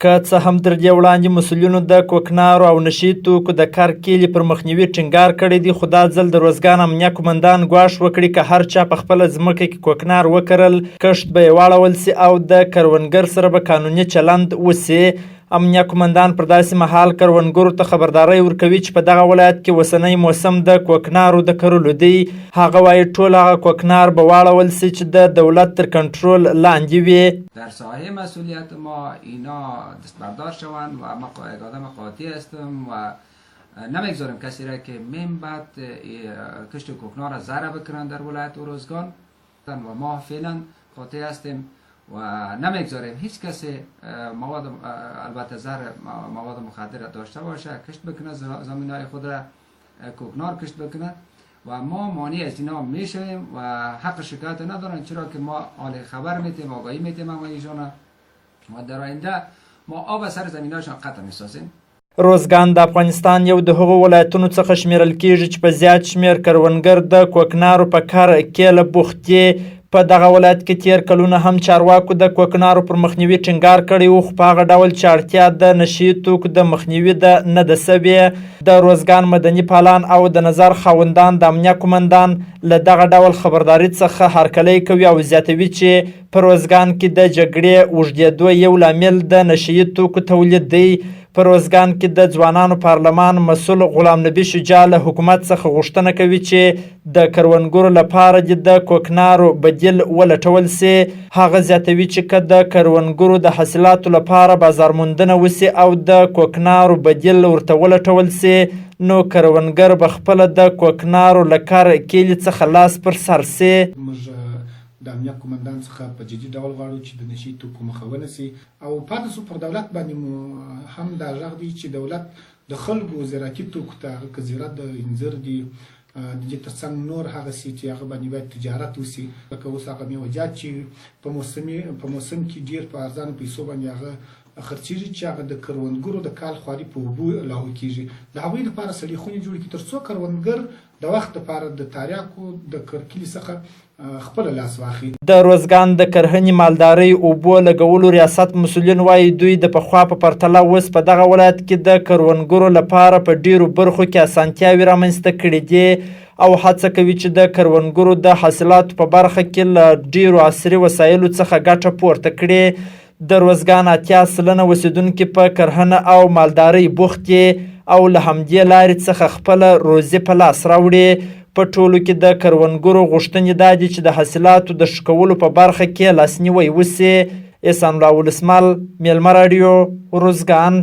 که څه هم تر دې وړاندې مسؤلینو د کوکنارو او نشي توکو د کار کیلي پر مخنیوي ټینګار کړی دی، خو دا ځل د ارزګان امنیه قوماندان ګواښ وکړي که هر چا په خپله ځمکه کې کوکنار وکرل کښت به یې واړول سي او د کروندګر سره به قانوني چلند وسي. امنیه قوماندان پر داسې مهال کروندګرو ته خبرداری ورکوي چې په دغه ولایت کې اوسنی موسم د کوکنارو د کرلو دی. هغه وایي ټول هغه کوکنار به واړول سي چې د دولت تر کنټرول لاندې وي. در ساحه مسئولیت ما اینا دستبردار شوند و ما آدم قاطع هستم و نمیگذاریم کسی را که من بعد کشت کوکنار ضرر بکنند در ولایت ارزګان و ما فعلا قاطع هستیم و نمیگذاریم هیچ کسی مواد البته مواد مخدر داشته باشه کشت بکنه زمینهای خود را کوکنار کشت بکنه و ما مانع از اینا میشویم و حق شکایت ندارن، چرا که ما حال خبر میتیم آگاهی میتیم اما ایشان و در آینده ما آب سر زمینهاشان قطع میسازیم. ارزګان د افغانستان یو د هغو ولایتونو څخه شمیرل کیږي چې په زیات شمیر کروندګر د کوکنارو په کار کې بوخت دي. په دغه ولایت کې تیر کلونه هم چارواکو د کوکنارو پر مخنیوي ټینګار کړی و، خو په هغه ډول چې اړتیا د نشي توکو د مخنیوي ده نه ده سوې. د ارزګان مدني پالان او د نظر خاوندان د امنیه قوماندان له دغه ډول خبرداري څخه هرکلی کوي او زیاتوي چې په ارزګان کې د جګړې اوږدېدو یو لامل د نشي توکو تولید دی. په ارزګان کې د ځوانانو پارلمان مسؤل غلام نبي شجاع له حکومت څخه غوښتنه کوي چې د کروندګرو لپاره د کوکنارو بدیل ولټول سي. هغه زیاتوي چې که د کروندګرو د حاصلاتو لپاره بازار موندنه وسي او د کوکنارو بدیل ورته ولټول سي نو کروندګر به خپله د کوکنارو له کار کیلي څخه لاس پر سر سي. د امنیه قوماندان څخه په جدي ډول غواړو چې د نشي توکو مخه ونیسي او پاتې سو پر دولت باندې هم دا غږ دی چې دولت د خلکو زراعتي توکو ته که زراعت د انځر دي د دې ترڅنګ نور هغه سي چې هغه باندې باید تجارت وسي، لکه اوس هغه میوجات چې په موسم کې ډېر په ارزانه پیسو باندې هغه خرڅېږي چې هغه د کروندګرو د کال خواري په اوبو لاهو کېږي. د هغوی لپاره سړې خونې جوړې کړي تر څو کروندګر د وخت لپاره د تاریاکو د کرکیلي څخه خپله لاس واخلي. د ارزګان د کرهنې مالدارۍ اوبو لګولو ریاست مسؤلین وایي دوی د پخوا په پرتله اوس په دغه ولایت کې د کروندګرو لپاره په ډیرو برخو کې اسانتیاوې رامنځته کړي دي او هڅه کوي چې د کروندګرو د حاصلاتو په برخه کې له ډیرو عصري وسایلو څخه ګټه پورته کړي. د ارزګان 80% اوسیدونکي په کرهنه او مالدارۍ بوخت دي او له همدې لارې څخه خپله روزي په لاس راوړي. په ټولو کې د کروندګرو غوښتنې دا دي چې د حاصلاتو د ښه کولو په برخه کې لاسنیوی وسي. احسان الله ولسمل، میلمه راډیو، ارزګان.